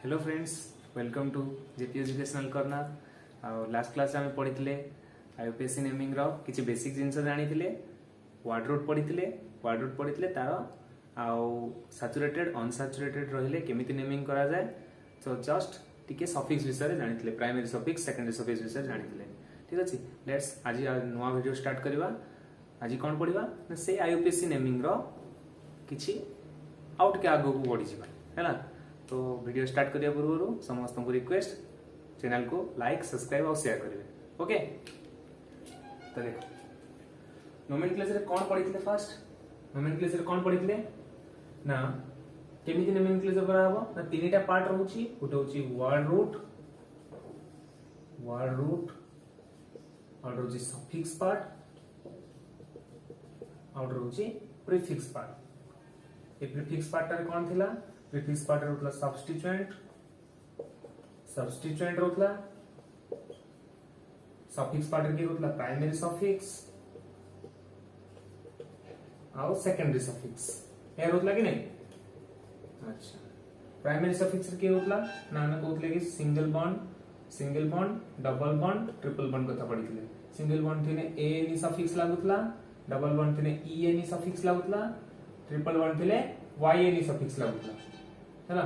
Hello friends, welcome to JP educational corner. Last class आम पढ़ी आईयूपीएससी naming किसी basic जिनस जानी वार्ड रूट पढ़ी तार आउ सैचुरेटेड अनसैचुरेटेड रहिले केमिति नेमिंग करा जाए। सो जस्ट टिके सफिक्स विषय जानी प्राइमरी सफिक्स सेकेंडरी सफिक्स विषय जानी। ठीक अच्छे, लेट्स आज नुआ वीडियो स्टार्ट करवा। आज कौन पढ़ा से आईयूपीएससी नेमिंग किछि आउट के आगो को बढ़ी जावा है। तो वीडियो स्टार्ट करिया पूर्व समस्त को रिक्वेस्ट चैनल को लाइक सब्सक्राइब और शेयर करेंगे। ओके, तो देखो नोमेनक्लेचर कौन पढ़ी थे। फास्ट नोमेनक्लेचर कौन पढ़ी थे ना केमिति नोमेनक्लेचर करा हबो ना तीनटा पार्ट रहउची। गोटे होची वर्ड रूट और होची सफिक्स पार्ट और होची प्रीफिक्स पार्ट। ए प्रीफिक्स पार्ट रे कौन थिला? प्रीफिक्स पार्ट रे सब्स्टिट्यूएंट रोतला। सफिक्स पार्ट रे रोतला प्राइमरी सफिक्स और सेकेंडरी सफिक्स ए रोतला कि नहीं। अच्छा, प्राइमरी सफिक्स रे रोतला ना ना कहतले कि single bond double bond triple bond कथा पढितले। सिंगल बॉन्ड थिने ए नि सफिक्स लागुतला, डबल बॉन्ड थिने ई ए नि सफिक्स लागुतला, ट्रिपल बॉन्ड थिले वाई ए नि सफिक्स लागुतला है ना।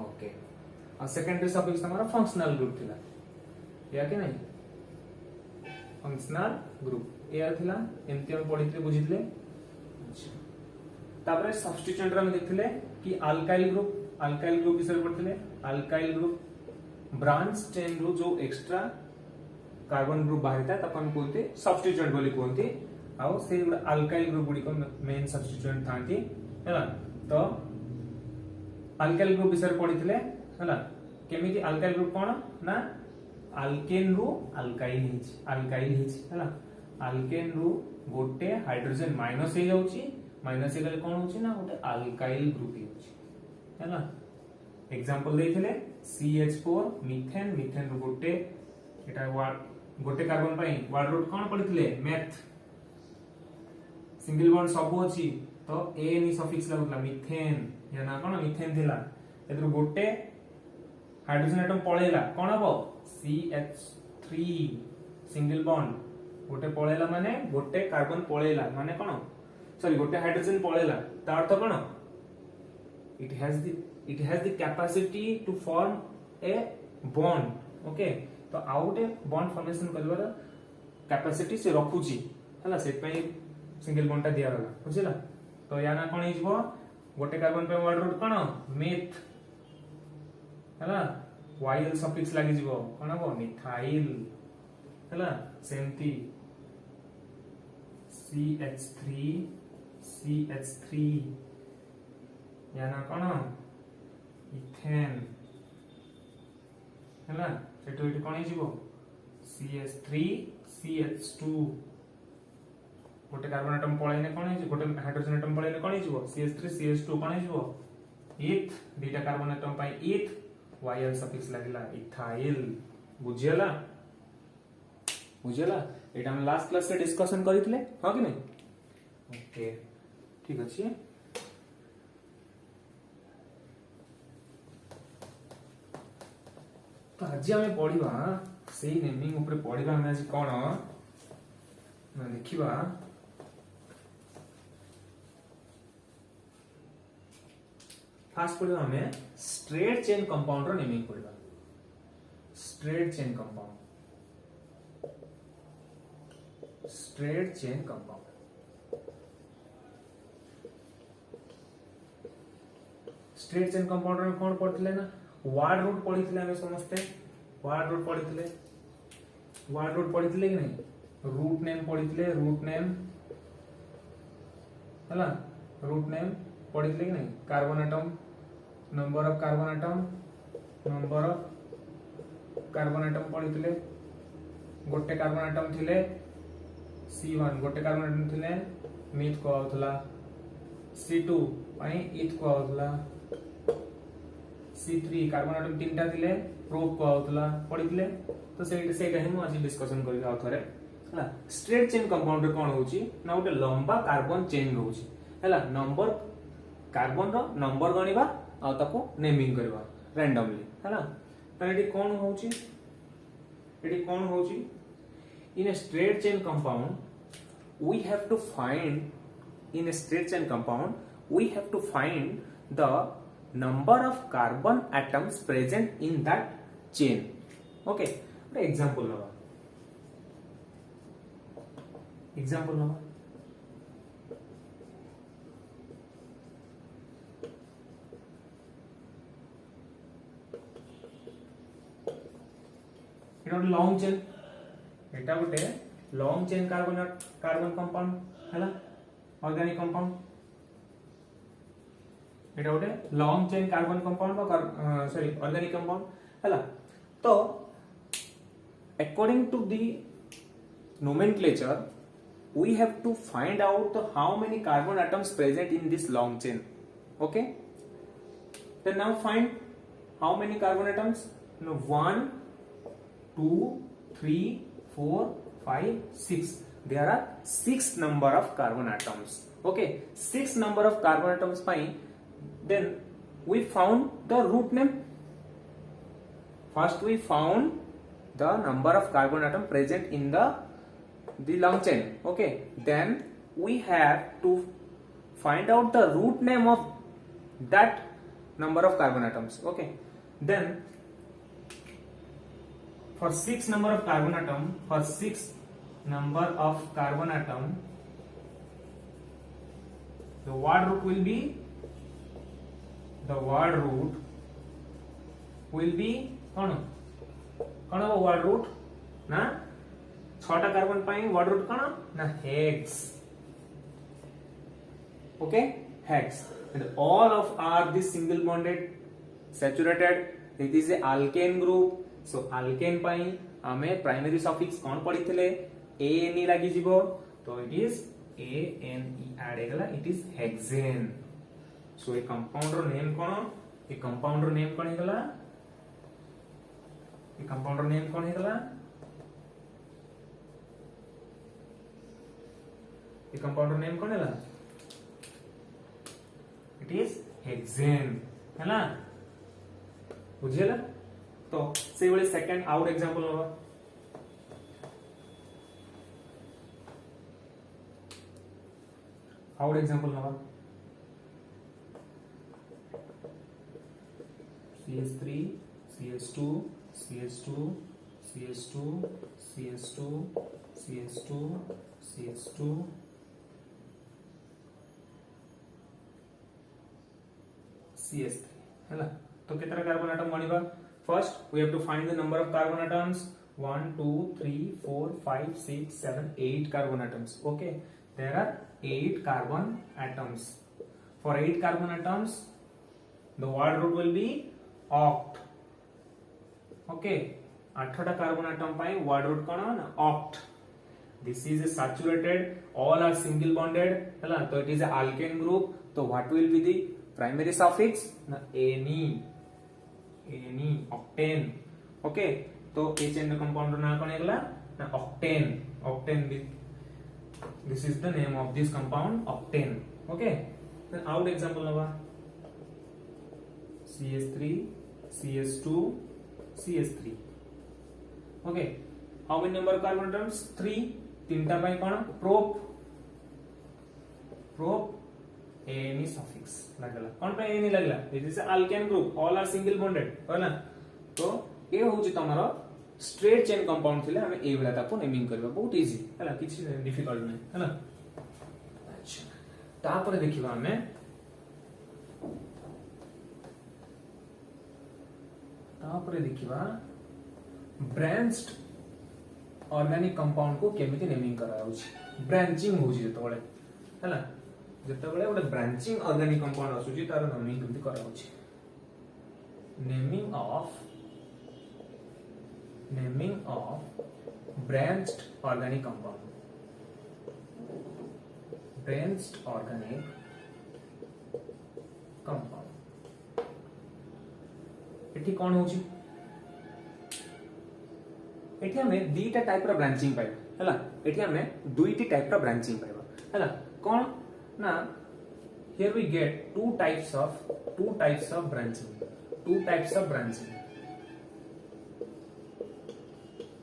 ओके, और सेकेंडरी सफिक्स हमारा फंक्शनल ग्रुप थिला या कि नहीं। फंक्शनल ग्रुप एयर थिला एमती हम पढितले बुझितले। अच्छा, तापर सब्स्टिट्यूएंट रे हम देखथिले कि अल्काइल ग्रुप विषय पढितले। अल्काइल ग्रुप ब्रांच चेन रो जो एक्स्ट्रा कार्बन ग्रुप बाहरता तब हम कहते सब्स्टिट्यूएंट बोली कहते। आउ से अल्काइल ग्रुप गुडी को मेन सब्स्टिट्यूएंट थांती हैला। तो अल्काइल ग्रुप विषय पढितले हैला। केमिति अल्काइल ग्रुप कोन ना अल्केन रो अल्काइल हिच हैला। अल्केन रो गोटे हाइड्रोजन माइनस हे जाउची, माइनस हे गले कोन होची ना गोटे अल्काइल ग्रुप हे होची हैला। एग्जांपल देथिले CH4 मीथेन रो गोटे एटा गोटे कार्बन पई वर्ड रूट कोन पढितले मेथ। सिंगल बॉन्ड सब अछि तो ए नि सफिक्स लागुतला मीथेन या ना कोन मीथेन थिला। एतरो गोटे हाइड्रोजन एटम पळेला कोन हबो CH3 सिंगल बॉन्ड गोटे पळेला माने गोटे कार्बन पळेला माने कोन सॉरी गोटे हाइड्रोजन पळेला ता अर्थ कोन it has the capacity to form a bond. Okay, तो आउट ए बॉन्ड फॉर्मेशन करबार कैपेसिटी से रखुची हला। सेट पई सिंगल बॉन्ड ता दिया रहला बुझिला। तो या ना कोन हिजबो गोटे कार्बन पे वर्ड रूट कोन मेथ हला। वाइल सफिक्स लागि जिवो कोन हबो मिथाइल हला। सेमती CH3 या ना कोन इथेन हला। सेटो इट कोन हिजबो CH3CH2 गोटे कार्बन एटम पळैने कोन हिजबो गोटे हाइड्रोजन एटम पळैने कोन हिजबो CH3CH2 कोन हिजबो इथ। दुटा कार्बन एटम पई इथ वाइल सफिक्स लागिला इथाइल। बुझियला एटा हम लास्ट क्लास रे डिस्कशन करितले हां कि नहीं। ओके, ठीक अछि। तो आज हमें पढ़िबा सेही नेमिंग ऊपर पढ़िबा। हम आज कोन ना देखिबा फास्ट पढ़िबा हमें स्ट्रेट चेन कंपाउंड रो नेमिंग पढ़िबा। स्ट्रेट चेन कंपाउंड रे कोन पढ़थिले ना वर्ड रूट पढ़िथिले। हमें समझते वर्ड रूट पढ़िथिले कि नहीं। रूट नेम पढ़िथिले, रूट नेम पढ़िथिले कि नहीं। Carbon atom number of carbon atom पढ़िथिले। गोटे कार्बन एटम थिले C1 गोटे कार्बन एटम थिले मीथ को आउतला। C2 पई इथ को आउतला। C3 कार्बन एटम तीनटा थिले प्रोप को आउतला पढ़िथिले। तो सेटा ही मु आज डिस्कशन करि आउथरे हला। स्ट्रेट चेन कंपाउंड रे कोन होची ना गोटे लंबा कार्बन चेन रहउची हला। नंबर कार्बन रो नंबर गणिबा आ ताको नेमिंग करबा। randomly हैला तो एटी कोन होची in a straight chain compound we have to find the number of carbon atoms present in that chain. Okay, the example now long chain एटा गोटे long chain carbon compound हैला organic compound एटा गोटे long chain carbon compound sorry organic compound हैला तो according to the nomenclature we have to find out how many carbon atoms present in this long chain. Okay, then now find how many carbon atoms. No, 1 2 3 4 5 6. There are 6 number of carbon atoms. Okay, 6 number of carbon atoms fine. Then we found the root name. First we found the number of carbon atom present in the long chain. Okay, then we have to find out the root name of that number of carbon atoms. Okay, then for 6 number of carbon atom the word root will be कौन हो word root ना 6टा carbon पाई word root कौन ना hex. Okay, hex, and all of are this single bonded saturated. It is a alkane group. So alkane पाई आमे primary suffix कौन पढ़ी थिले ane लागि जिवो तो it is ane ऐड हेगला it is hexane. So ए कंपाउंड रो नेम कौन हेगला it is hexane हैला बुझियला. तो से वाले सेकंड आउट एग्जांपल होगा CH3 CH2 CH2 CH2 CH2 CH2 CH2 CH3 हैला. तो कितना कार्बन एटम बनिबा. First we have to find the number of carbon atoms. 1 2 3 4 5 6 7 8 carbon atoms. Okay, there are 8 carbon atoms. For 8 carbon atoms the word root will be oct. Okay, 8टा carbon atom पाई word root कोन ना oct. This is a saturated, all are single bonded हैला. तो it is a alkane group. तो what will be the primary suffix ना ane octane. Okay, तो ए chain compound ना कोन हेगला ना octane. This is the name of this compound, octane. Okay, then out example नवा CH3 CH2 CH3. Okay, how many number of carbon atoms? 3. तीनटा पाई कोन prop ane suffix लागला. कोन पे ane लागला? It is an alkane group, all are single bonded होला. तो ए होची तमरो straight chain compound थिले हमें ए वाला ताको नेमिंग करबा बहुत इजी होला, किछि डिफिकल्ट नै होला. अच्छा, तापर देखिबा हमें ब्रांच्ड ऑर्गेनिक कंपाउंड को केमिति नेमिंग करा होची. ब्रांचिंग होची जतबळे हैला, जतबळे ओडे ब्रांचिंग ऑर्गेनिक कंपाउंड आसुची तार नेमिंग केमिति करा होची. Naming of branched organic compound. एठी कोन होची. एठी हमें दीटा टाइप रो ब्रांचिंग पाइबा हैला. एठी हमें दुईटी टाइप रो ब्रांचिंग पाइबा हैला. कोन ना here we get two types of branching. Two types of branching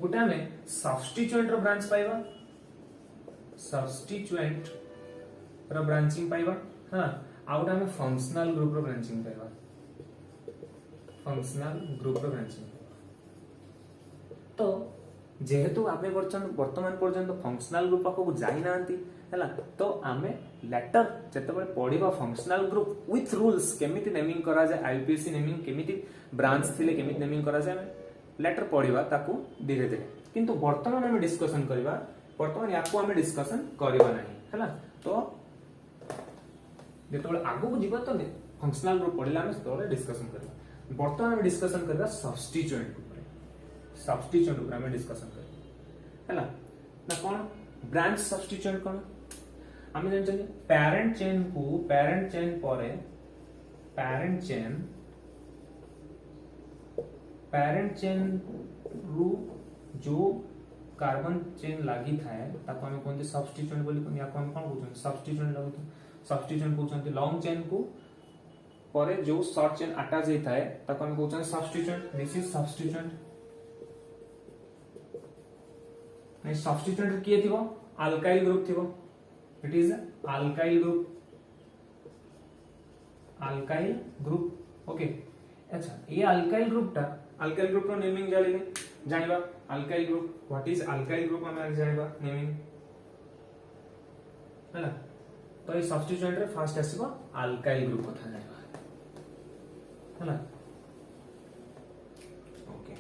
गोटे आम सब्स्टिट्यूएंट रो ब्रांच पाइबा सब्स्टिट्यूएंट रो ब्रांचिंग पाइबा हां आ गोटे आम फंक्शनल ग्रुप रो ब्रांचिंग पाइबा फंक्शनल ग्रुप रो ब्रांचिंग तो जेहेतु आमे वर्तमान पर्यंत फंक्शनल ग्रुप पाखु जाई नांती हैला तो आमे लेटर जते बळे पढिबा फंक्शनल ग्रुप विथ रूल्स केमिति नेमिंग करा जाय आईपीसी नेमिंग केमिति ब्रांच थिले केमिति नेमिंग करा जाय लेटर पढिबा ताकू धीरे धीरे किंतु वर्तमान आमे डिस्कशन करबा वर्तमान याकू आमे डिस्कशन करबा नाही हैला तो जते बळे आगु को जीवा तो फंक्शनल ग्रुप पढिला आमे तोरे डिस्कशन करबा वर्तमान आमे डिस्कशन करबा सब्स्टिट्यूएंट सब्स्टिट्यूएंट ऊपर हमें डिस्कशन कर हैला ना कोन ब्रांच सब्स्टिट्यूएंट कोन हमें जान चली पेरेंट चेन परे पेरेंट चेन रु जो कार्बन चेन लागि थाए ताको हमें कोनते सब्स्टिट्यूएंट बोली कोन या कोन कोन सब्स्टिट्यूएंट लागो सब्स्टिट्यूएंट कोचंती लॉन्ग चेन को परे जो शॉर्ट चेन अटैच होई थाए ताको हमें कोचन सब्स्टिट्यूएंट दिस इज सब्स्टिट्यूएंट नहीं सब्स्टिट्यूएंट किए थिबो अल्काइल ग्रुप थिबो it is alkyl group okay अच्छा ये अल्काइल ग्रुप रो नेमिंग जानिबा alkyl group what is alkyl group हम जानिबा नेमिंग हैला तो ये सब्स्टिट्यूएंट रे फर्स्ट आसीबो अल्काइल ग्रुप कथा जानिबा हैला ओके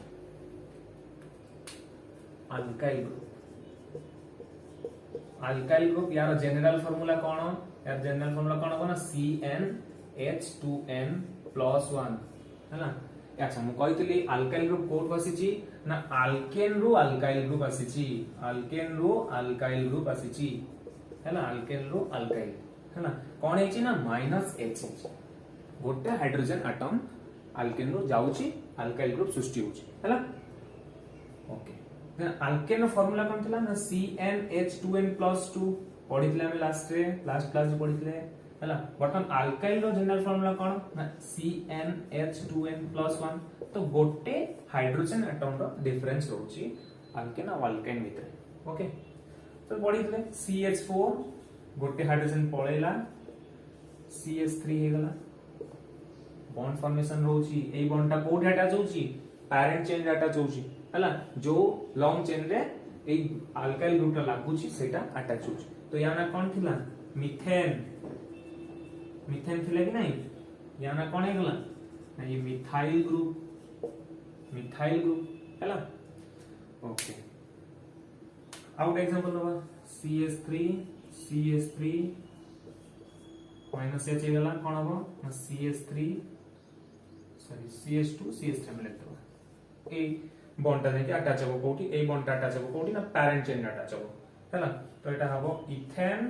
अल्काइल ग्रुप यार जनरल फार्मूला कोन कोन CnH2n+1 हैला अच्छा मु कहितली अल्काइल ग्रुप कोड बसिची ना अल्केन रु अल्काइल ग्रुप आसीची हैला अल्केन रु अल्काइल हैला कोन हेची ना -H गोटे हाइड्रोजन एटम अल्केन रु जाउची अल्काइल ग्रुप सृष्टि होची हैला ओके अल्केन फार्मूला कोन थिला ना CnH2n+2 पढितले हम लास्ट क्लास पढितले हैला बटन अल्काइल रो जनरल फार्मूला कोन ना CnH2n+1 तो गोटे हाइड्रोजन एटम रो डिफरेंस होची अल्केन और अल्काइन भितर ओके तो पढितले CH4 गोटे हाइड्रोजन पळेला CH3 हे गला बॉन्ड फॉर्मेशन रोची ए बॉन्ड ता कोड अटैच होची पेरेंट चेन अटैच होची हैला जो लॉन्ग चेन रे ए अल्काइल ग्रुप ता लागुची सेटा अटैच होची तो या ना कोन थिला मीथेन थिले कि नहीं या ना कोन हे गला ना ये मिथाइल ग्रुप हैला ओके आउट एग्जांपल दबा CH3 माइनस H हे गला कोन हबो ना CH2 में लेते हो ए बॉन्ड ता देखि अटैच हो कोठी ए बॉन्ड ता अटैच हो कोठी ना पेरेंट चेन अटैच हो हैला तो एटा हबो इथेन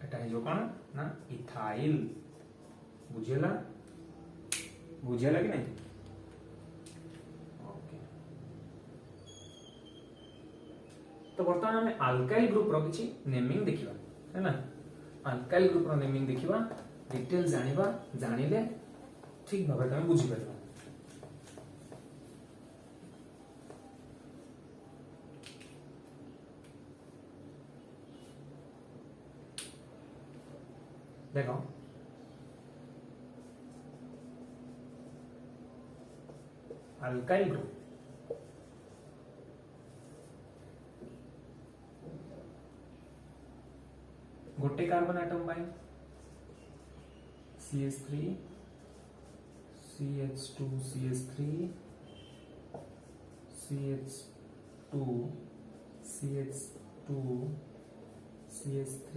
एटा हे जो कोन ना इथाइल बुझेला कि नहीं ओके तो वर्तमान हमें अल्काइल ग्रुप रो किछि नेमिंग देखिबा हैला अल्काइल ग्रुप रो नेमिंग देखिबा डिटेल जानिले ठीक भाबे तमे बुझि परबा देखो अल्काइल ग्रुप गोटे carbon atom by CH3 CH2 CH3 CH2 CH2 CH3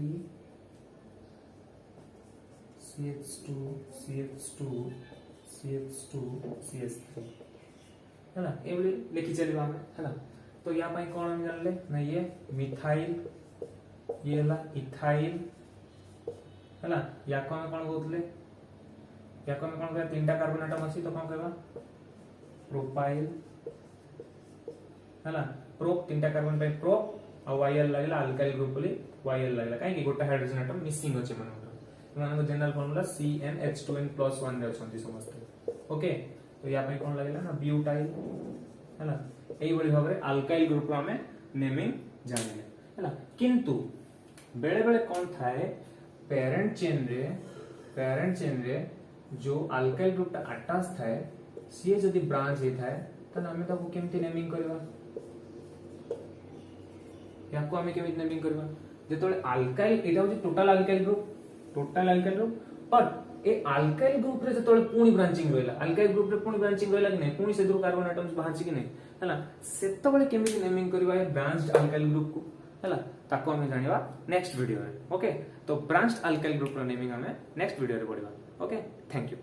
CH2 CH2 CH2 CH3 हैला एवली लिखि चलबा हम हैला तो या पई कोन हम जानले ना ये मिथाइल ये हला इथाइल हैला या को हम कोन बोलतले या को हम कोन कहबा तीनटा कार्बन एटम अछि तो कोन कहबा प्रोपाइल हैला प्रो तीनटा कार्बन पे प्रो और YL लागला अल्काइल ग्रुप बोली YL लागला काहे कि गोटा हाइड्रोजन एटम मिसिंग अछि मन एमानक जनरल फार्मूला CnH2n+1 रे अछंती समस्त ओके तो या पे कोन लागला ना ब्यूटाइल हैला एई बडी भाबरे अल्काइल ग्रुप रो हमें नेमिंग जानिले हैला किंतु बेले बेले कोन थाए पेरेंट चेन रे जो अल्काइल ग्रुप ता अटैच थाए सी जदी ब्रांच हे थाए त हमें ताको केमती नेमिंग करबा याको हमें केमती नेमिंग करबा जेतोले अल्काइल एटा होची total alkyl group but A alkyl group रे जेतोले पुनी ब्रांचिंग रहला अल्काइल ग्रुप रे पुनी ब्रांचिंग रहला कि नै पुनी सेदरो कार्बन एटम्स बाहरची कि नै हला सेतबेले केमती नेमिंग करबा ए ब्रांच्ड अल्काइल ग्रुप को हला ताको हमें जानिबा नेक्स्ट वीडियो रे ओके तो ब्रांच्ड अल्काइल ग्रुप रो नेमिंग हमें नेक्स्ट वीडियो रे पढिबा ओके थैंक यू।